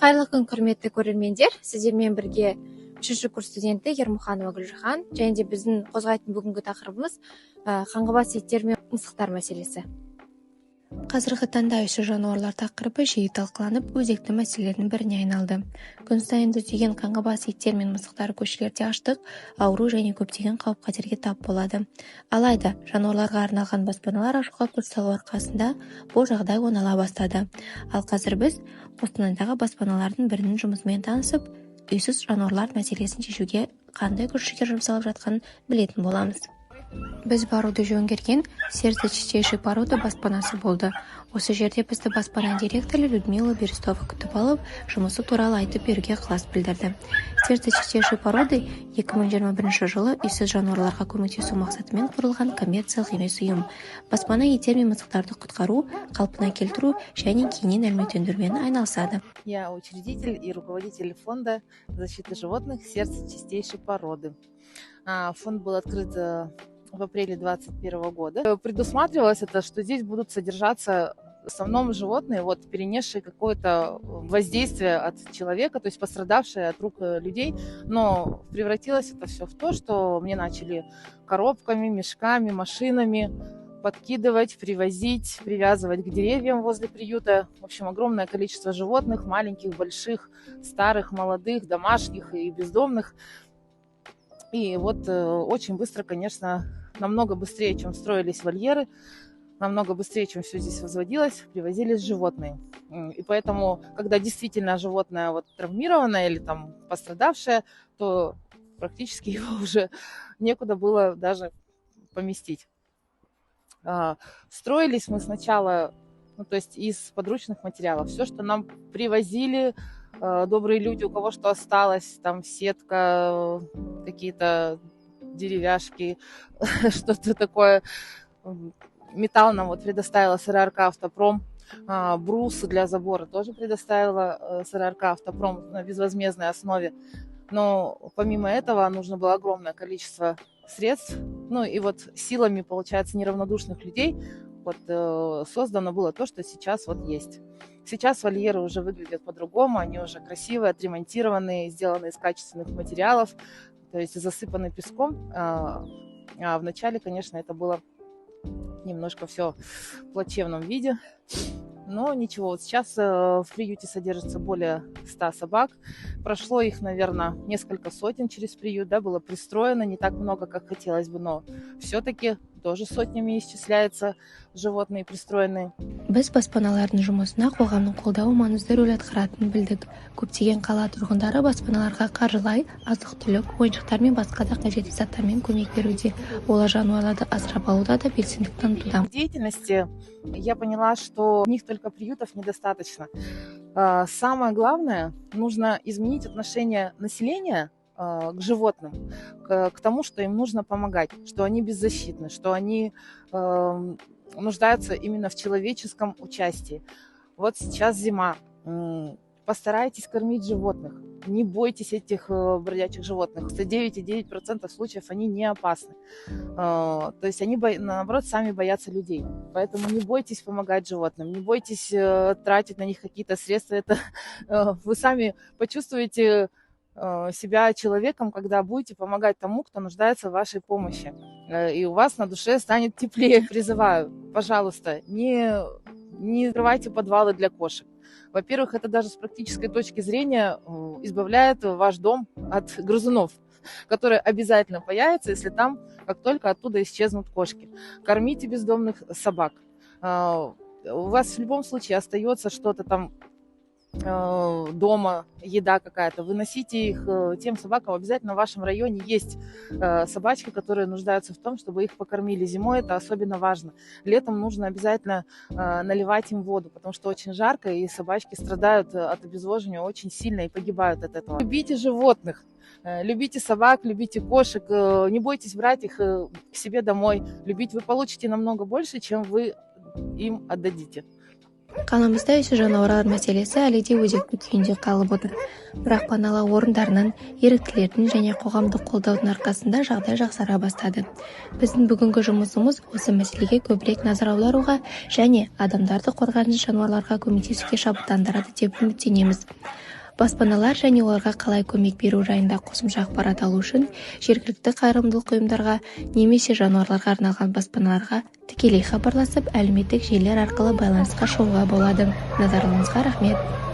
Қайырлы күн, құрметті көрермендер. Сіздермен бірге 3-ші курс студенті Ермұханова Гүлжихан, және де біздің қозғайтын бүгінгі тақырыбымыз қаңғыбас иттер мен мысықтар мәселесі. Қазіргі таңда үйші жануарлар тақырыбы жиі талқыланып, өзекті мәселелердің біріне айналды. Күн сайын жүздеген қаңғыбас иттер мен мысықтар көшелерде аштық, ауру және көптеген қауіп-қатерге тап болады. Алайда, жануарларға арналған баспаналар ашуға күш салу арқасында бұл жағдай оңала бастады. Ал қазір біз Қостанайдағы баспаналардың бірінің жұмысымен танысып, үйсіз жануарлар мәселесін шешуге қандай күш-жігер жұмсалып жатқанын білетін боламыз. Біз баруды жөн көрген Сердце чистейшей породы баспанасы болды. Осы жерде бізді баспана директоры Людмила Берестова күтіп алып, жұмысы туралы айтып беруге ықылас білдірді. Сердце чистейшей породы 2021 жылы үйсіз жануарларға көмектесу мақсатымен құрылған коммерциялық емес ұйым. Баспана иттер мен мысықтарды құтқару, қалпына келтіру және кейіннен әлеуметтендірумен айналысады. Я учредитель и руководитель фонда защиты животных «Сердце чистейшей породы». Фонд был открыт в апреле 2021 года. Предусматривалось это, что здесь будут содержаться в основном животные, перенесшие какое-то воздействие от человека, то есть пострадавшие от рук людей. Но превратилось это все в то, что мне начали коробками, мешками, машинами подкидывать, привозить, привязывать к деревьям возле приюта. В общем, огромное количество животных, маленьких, больших, старых, молодых, домашних и бездомных. И очень быстро, конечно, намного быстрее, чем строились вольеры, намного быстрее, чем все здесь возводилось, привозились животные. И поэтому, когда действительно животное травмированное или там пострадавшее, то практически его уже некуда было даже поместить. Строились мы сначала, то есть из подручных материалов. Все, что нам привозили добрые люди, у кого что осталось, там сетка, какие-то деревяшки, что-то такое. Металл нам предоставила СРРК «Автопром», брусы для забора тоже предоставила СРРК «Автопром» на безвозмездной основе. Но помимо этого нужно было огромное количество средств. И силами, получается, неравнодушных людей создано было то, что сейчас есть. Сейчас вольеры уже выглядят по-другому, они уже красивые, отремонтированные, сделаны из качественных материалов, то есть засыпаны песком. А вначале, конечно, это было немножко все в плачевном виде. Но ничего, сейчас в приюте содержится более 100 собак. Прошло их, наверное, несколько сотен через приют, было пристроено, не так много, как хотелось бы, но все-таки тоже сотнями исчисляются животные пристроенные. Біз баспаналардың жұмысына қоғамның қолдауы маңызды рөл атқаратынын білдік. Көптеген қала тұрғындары баспаналарға қаржылай, азық-түлік, ойыншықтар мен басқа да қажетті заттармен көмек беруде. Олар жануарларды асырап алуда да белсенділік танытуда. В деятельности я поняла, что одних только приютов недостаточно. Самое главное, нужно изменить отношение населения к животным, к тому, что им нужно помогать, что они беззащитны, что они нуждаются именно в человеческом участии. Сейчас зима. Постарайтесь кормить животных. Не бойтесь этих бродячих животных. 99,9% случаев они не опасны. То есть они, наоборот, сами боятся людей. Поэтому не бойтесь помогать животным, не бойтесь тратить на них какие-то средства. Это вы сами почувствуете себя человеком, когда будете помогать тому, кто нуждается в вашей помощи. И у вас на душе станет теплее. Призываю, пожалуйста, не открывайте подвалы для кошек. Во-первых, это даже с практической точки зрения избавляет ваш дом от грызунов, которые обязательно появятся, если там, как только оттуда исчезнут кошки. Кормите бездомных собак. У вас в любом случае остается что-то там дома, еда какая-то, выносите их тем собакам. Обязательно в вашем районе есть собачки, которые нуждаются в том, чтобы их покормили. Зимой это особенно важно. Летом нужно обязательно наливать им воду, потому что очень жарко, и собачки страдают от обезвоживания очень сильно и погибают от этого. Любите животных, любите собак, любите кошек, не бойтесь брать их к себе домой. Любить вы получите намного больше, чем вы им отдадите. Қаламызда үйсіз жануарлар мәселесі әлі де өзекті күйінде қалып отыр. Бірақ паналау орындарының, еріктілердің және қоғамдық қолдаудың арқасында жағдай жақсара бастады. Біздің бүгінгі жұмысымыз осы мәселеге көбірек назар аударуға және адамдарды қорғаныс жануарларға көмектесуге шабыттандырады деп үміттенеміз. баспаналар және оларға қалай көмек беру жайында қосымша ақпарат алу үшін жергілікті қайырымдылық ұйымдарға немесе жануарларға арналған баспаналарға тікелей хабарласып әлеуметтік желілер арқылы байланысқа шығуға болады. Назарларыңызға рахмет.